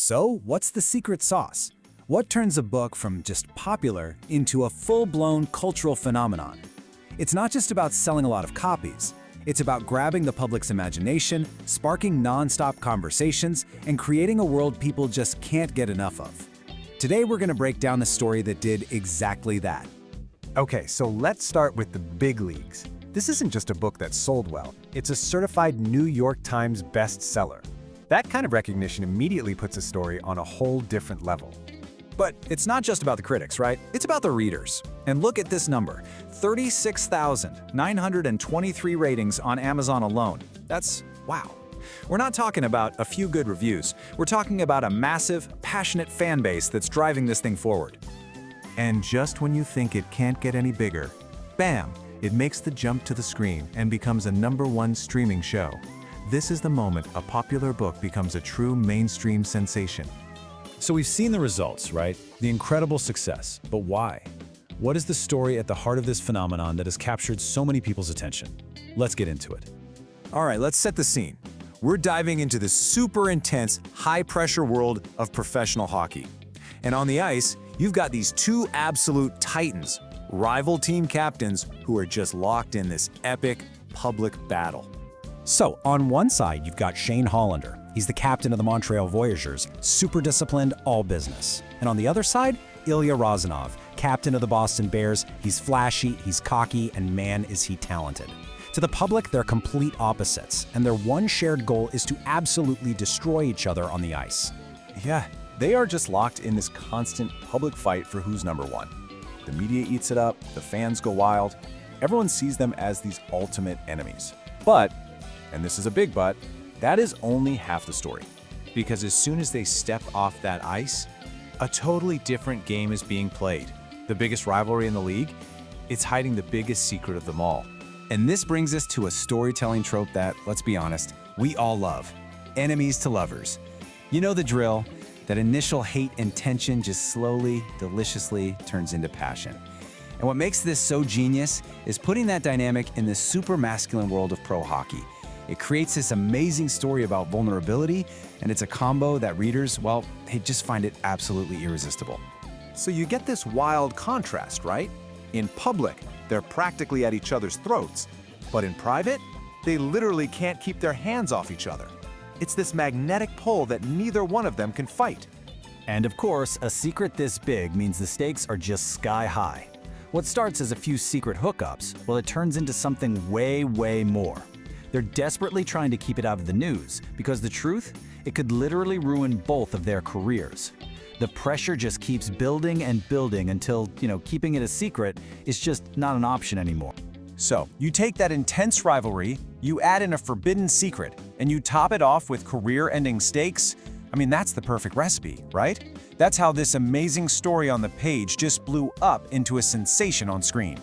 So, what's the secret sauce? What turns a book from just popular into a full-blown cultural phenomenon? It's not just about selling a lot of copies. It's about grabbing the public's imagination, sparking non-stop conversations, and creating a world people just can't get enough of. Today, we're going to break down the story that did exactly that. Okay, so let's start with the big leagues. This isn't just a book that sold well. It's a certified New York Times bestseller. That kind of recognition immediately puts a story on a whole different level. But it's not just about the critics, right? It's about the readers. And look at this number, 36,923 ratings on Amazon alone. That's wow. We're not talking about a few good reviews. We're talking about a massive, passionate fan base that's driving this thing forward. And just when you think it can't get any bigger, bam, it makes the jump to the screen and becomes a #1 streaming show. This is the moment a popular book becomes a true mainstream sensation. So we've seen the results, right? The incredible success. But why? What is the story at the heart of this phenomenon that has captured so many people's attention? Let's get into it. All right, let's set the scene. We're diving into the super intense, high-pressure world of professional hockey. And on the ice, you've got these two absolute titans, rival team captains who are just locked in this epic public battle. So, on one side, you've got Shane Hollander. He's the captain of the Montreal Voyageurs, super disciplined, all business. And on the other side, Ilya Rozanov, captain of the Boston Bears. He's flashy, he's cocky, and man, is he talented. To the public, they're complete opposites, and their one shared goal is to absolutely destroy each other on the ice. Yeah, they are just locked in this constant public fight for who's #1. The media eats it up, the fans go wild. Everyone sees them as these ultimate enemies. But, and this is a big but, that is only half the story. Because as soon as they step off that ice, a totally different game is being played. The biggest rivalry in the league, it's hiding the biggest secret of them all. And this brings us to a storytelling trope that, let's be honest, we all love. Enemies to lovers. You know the drill. That initial hate and tension just slowly, deliciously turns into passion. And what makes this so genius is putting that dynamic in the super masculine world of pro hockey. It creates this amazing story about vulnerability, and it's a combo that readers, well, they just find it absolutely irresistible. So you get this wild contrast, right? In public, they're practically at each other's throats. But in private, they literally can't keep their hands off each other. It's this magnetic pull that neither one of them can fight. And of course, a secret this big means the stakes are just sky high. What starts as a few secret hookups, well, it turns into something way, way more. They're desperately trying to keep it out of the news because the truth, it could literally ruin both of their careers. The pressure just keeps building and building until, keeping it a secret is just not an option anymore. So, you take that intense rivalry, you add in a forbidden secret, and you top it off with career-ending stakes. I mean, that's the perfect recipe, right? That's how this amazing story on the page just blew up into a sensation on screen.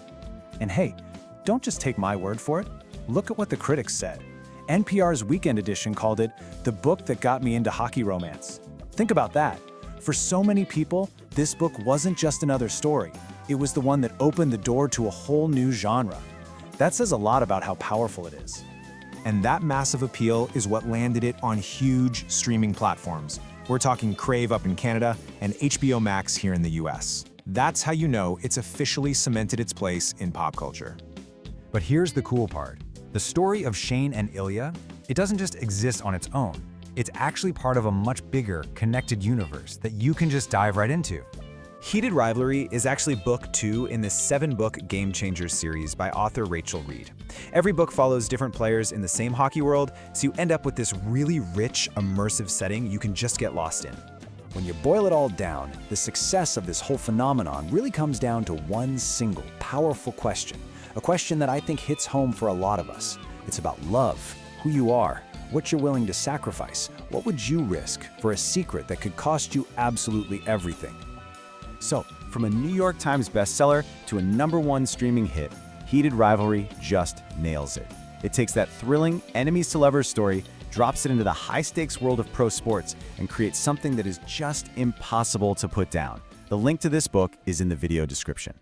And hey, don't just take my word for it. Look at what the critics said. NPR's Weekend Edition called it the book that got me into hockey romance. Think about that. For so many people, this book wasn't just another story. It was the one that opened the door to a whole new genre. That says a lot about how powerful it is. And that massive appeal is what landed it on huge streaming platforms. We're talking Crave up in Canada and HBO Max here in the US. That's how you know it's officially cemented its place in pop culture. But here's the cool part. The story of Shane and Ilya, it doesn't just exist on its own. It's actually part of a much bigger, connected universe that you can just dive right into. Heated Rivalry is actually book 2 in the 7-book Game Changers series by author Rachel Reid. Every book follows different players in the same hockey world, so you end up with this really rich, immersive setting you can just get lost in. When you boil it all down, the success of this whole phenomenon really comes down to one single, powerful question. A question that I think hits home for a lot of us. It's about love, who you are, what you're willing to sacrifice. What would you risk for a secret that could cost you absolutely everything? So, from a New York Times bestseller to a #1 streaming hit, Heated Rivalry just nails it. It takes that thrilling enemies to lovers story, drops it into the high-stakes world of pro sports, and creates something that is just impossible to put down. The link to this book is in the video description.